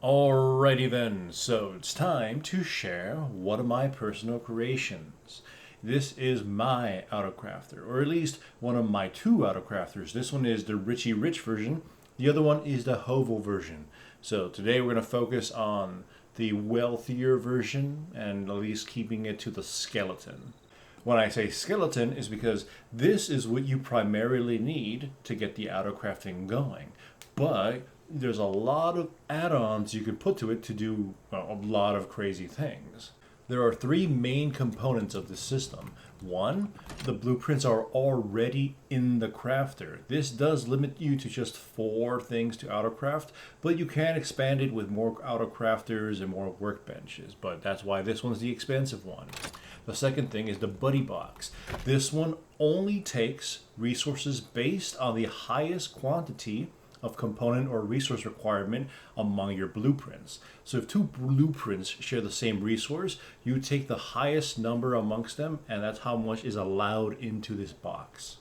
Alrighty then, so it's time to share one of my personal creations. This is my Autocrafter, or at least one of my two Autocrafters. This one is the Richie Rich version, the other one is the Hovel version. So today we're going to focus on the wealthier version and at least keeping it to the skeleton. When I say skeleton is because this is what you primarily need to get the Autocrafting going. But there's a lot of add-ons you could put to it to do a lot of crazy things. There are three main components of this system. One, the blueprints are already in the crafter. This does limit you to just 4 things to autocraft, but you can expand it with more autocrafters and more workbenches, but that's why this one's the expensive one. The second thing is the buddy box. This one only takes resources based on the highest quantity of component or resource requirement among your blueprints. So if 2 blueprints share the same resource, you take the highest number amongst them, and that's how much is allowed into this box.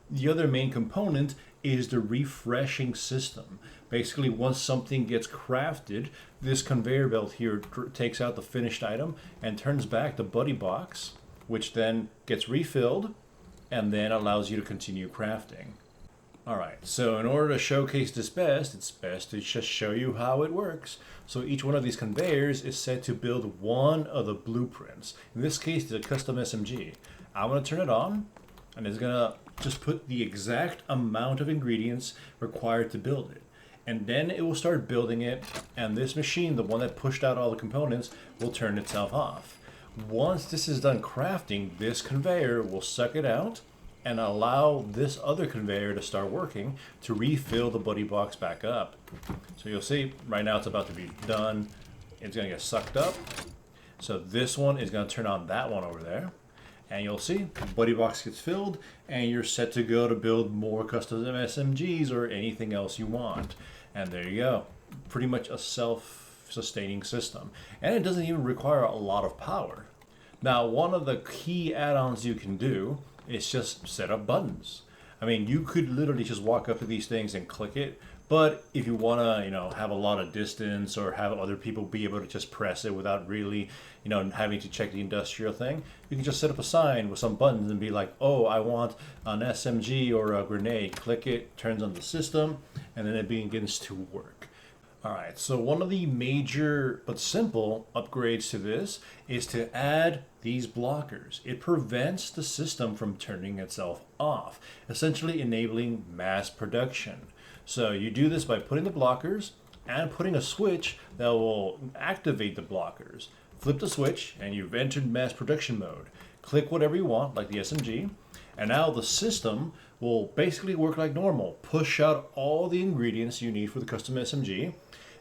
The other main component is the refreshing system. Basically, once something gets crafted, this conveyor belt here takes out the finished item and turns back the buddy box, which then gets refilled and then allows you to continue crafting. Alright, so in order to showcase this best, it's best to just show you how it works. So each one of these conveyors is set to build one of the blueprints. In this case, it's a custom SMG. I'm going to turn it on, and it's going to just put the exact amount of ingredients required to build it. And then it will start building it, and this machine, the one that pushed out all the components, will turn itself off. Once this is done crafting, this conveyor will suck it out and allow this other conveyor to start working to refill the buddy box back up. So you'll see right now it's about to be done. It's going to get sucked up. So this one is going to turn on that one over there. And you'll see the buddy box gets filled and you're set to go to build more custom SMGs or anything else you want. And there you go. Pretty much a self-sustaining system. And it doesn't even require a lot of power. Now, one of the key add-ons you can do is just set up buttons. I mean, you could literally just walk up to these things and click it, but if you want to, have a lot of distance or have other people be able to just press it without really, having to check the industrial thing, you can just set up a sign with some buttons and be like, oh, I want an SMG or a grenade. Click it, turns on the system, and then it begins to work. Alright, so one of the major but simple upgrades to this is to add these blockers. It prevents the system from turning itself off, essentially enabling mass production. So you do this by putting the blockers and putting a switch that will activate the blockers. Flip the switch and you've entered mass production mode. Click whatever you want, like the SMG, and now the system will basically work like normal. Push out all the ingredients you need for the custom SMG,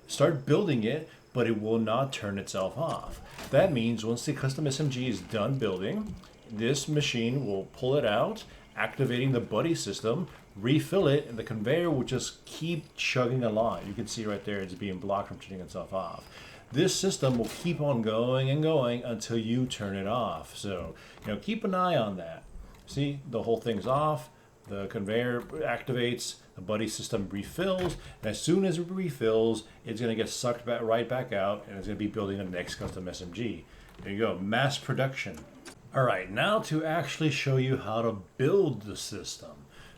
start building it, but it will not turn itself off. That means once the custom SMG is done building, this machine will pull it out, activating the buddy system, refill it, and the conveyor will just keep chugging along. You can see right there it's being blocked from turning itself off. This system will keep on going and going until you turn it off. So, keep an eye on that. See, the whole thing's off. The conveyor activates, the buddy system refills, and as soon as it refills, it's going to get sucked right back out, and it's going to be building the next custom SMG. There you go, mass production. Alright, now to actually show you how to build the system.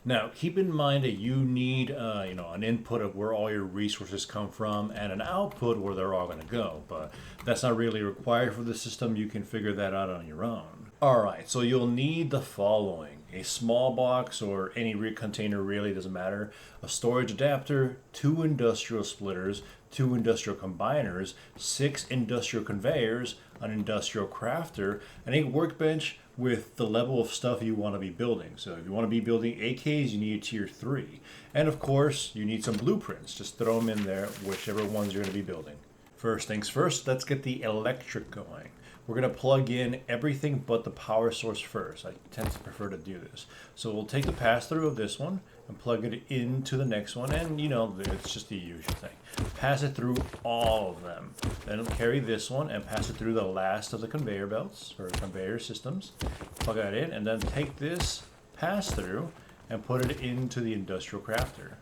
Now, keep in mind that you need an input of where all your resources come from and an output where they're all going to go, but that's not really required for the system. You can figure that out on your own. Alright, so you'll need the following. A small box or any container, really doesn't matter. A storage adapter, 2 industrial splitters, 2 industrial combiners, 6 industrial conveyors, an industrial crafter, and a workbench with the level of stuff you want to be building. So if you want to be building AKs, you need a tier 3. And of course, you need some blueprints. Just throw them in there, whichever ones you're going to be building. First things first, let's get the electric going. We're going to plug in everything but the power source first. I tend to prefer to do this. So we'll take the pass-through of this one and plug it into the next one, and it's just the usual thing. Pass it through all of them. Then carry this one and pass it through the last of the conveyor belts or conveyor systems. Plug that in, and then take this pass-through and put it into the industrial crafter.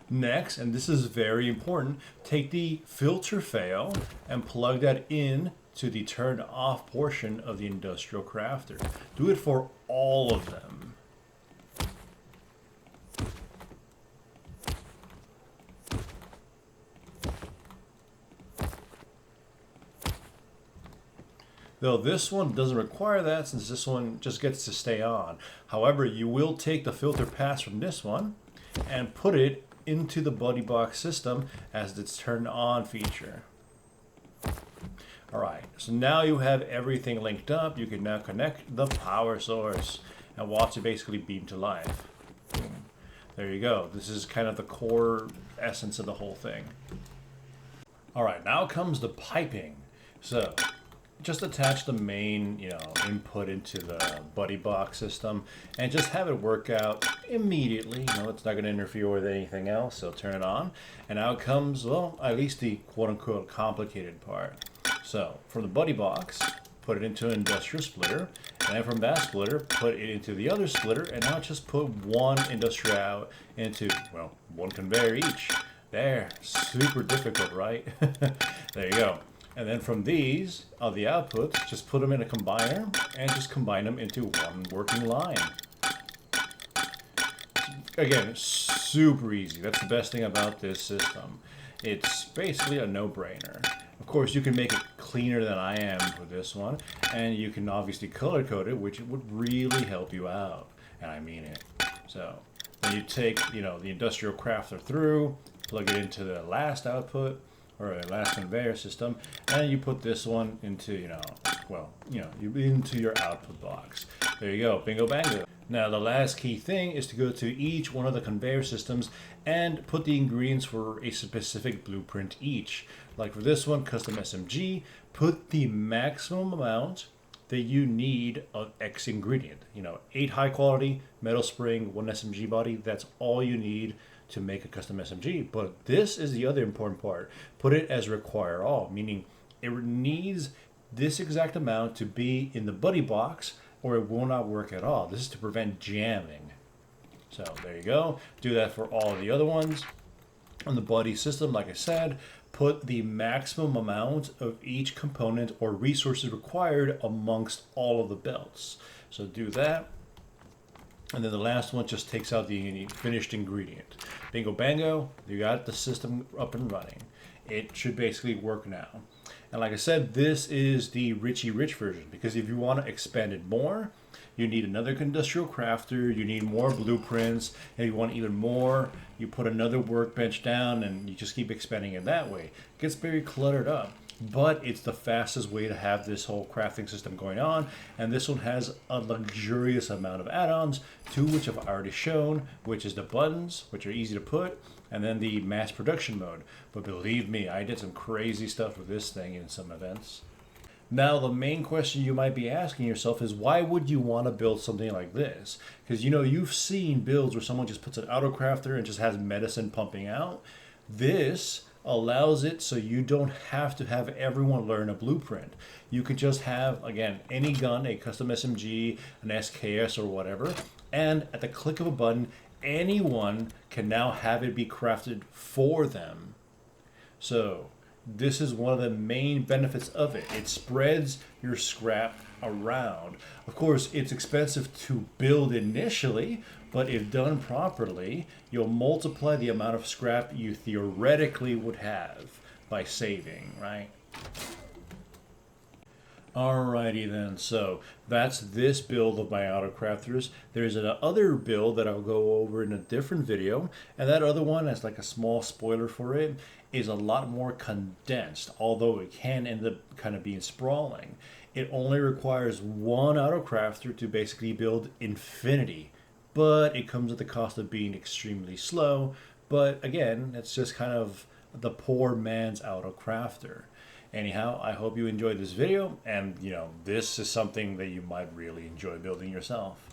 Next, and this is very important, take the filter fail and plug that in to the turned off portion of the industrial crafter. Do it for all of them. Though this one doesn't require that since this one just gets to stay on. However, you will take the filter pass from this one and put it into the buddy box system as its turned on feature. Alright, so now you have everything linked up. You can now connect the power source and watch it basically beam to life. Boom. There you go. This is kind of the core essence of the whole thing. Alright, now comes the piping. So just attach the main, input into the buddy box system and just have it work out immediately. It's not going to interfere with anything else, so turn it on. And now comes, well, at least the quote-unquote complicated part. So from the buddy box, put it into an industrial splitter, and then from that splitter, put it into the other splitter, and now just put one industrial out into, well, one conveyor each. There, super difficult, right? There you go. And then from these, the outputs, just put them in a combiner and just combine them into one working line. Again, super easy. That's the best thing about this system. It's basically a no-brainer. Of course, you can make it cleaner than I am with this one, and you can obviously color code it, which would really help you out, and I mean it. So then you take, the industrial crafter through, plug it into the last output, or a last conveyor system, and you put this one into, into your output box. There you go, bingo bango. Now the last key thing is to go to each one of the conveyor systems and put the ingredients for a specific blueprint each. Like for this one, custom SMG, put the maximum amount that you need of X ingredient. 8 high quality, metal spring, 1 SMG body, that's all you need to make a custom SMG. But this is the other important part. Put it as require all, meaning it needs this exact amount to be in the buddy box or it will not work at all. This is to prevent jamming. So there you go. Do that for all of the other ones. On the buddy system, like I said, put the maximum amount of each component or resources required amongst all of the belts. So do that. And then the last one just takes out the finished ingredient. Bingo bango, you got the system up and running. It should basically work now. And like I said, this is the Richie Rich version, because if you want to expand it more, you need another industrial crafter, you need more blueprints, and if you want even more, you put another workbench down and you just keep expanding it that way. It gets very cluttered up. But it's the fastest way to have this whole crafting system going on, and this one has a luxurious amount of add-ons, 2 which I've already shown, which is the buttons, which are easy to put, and then the mass production mode. But believe me, I did some crazy stuff with this thing in some events. Now the main question you might be asking yourself is, why would you want to build something like this? Because you've seen builds where someone just puts an Autocrafter and just has medicine pumping out. This allows it so you don't have to have everyone learn a blueprint. You could just have, again, any gun, a custom SMG, an SKS or whatever, and at the click of a button, anyone can now have it be crafted for them. So this is one of the main benefits of it. It spreads your scrap around. Of course, it's expensive to build initially, but if done properly, you'll multiply the amount of scrap you theoretically would have by saving, right? Alrighty then, so that's this build of my Autocrafters. There's another build that I'll go over in a different video, and that other one, as like a small spoiler for it, is a lot more condensed, although it can end up kind of being sprawling. It only requires one Autocrafter to basically build infinity, but it comes at the cost of being extremely slow. But again, it's just kind of the poor man's Autocrafter. Anyhow, I hope you enjoyed this video, and this is something that you might really enjoy building yourself.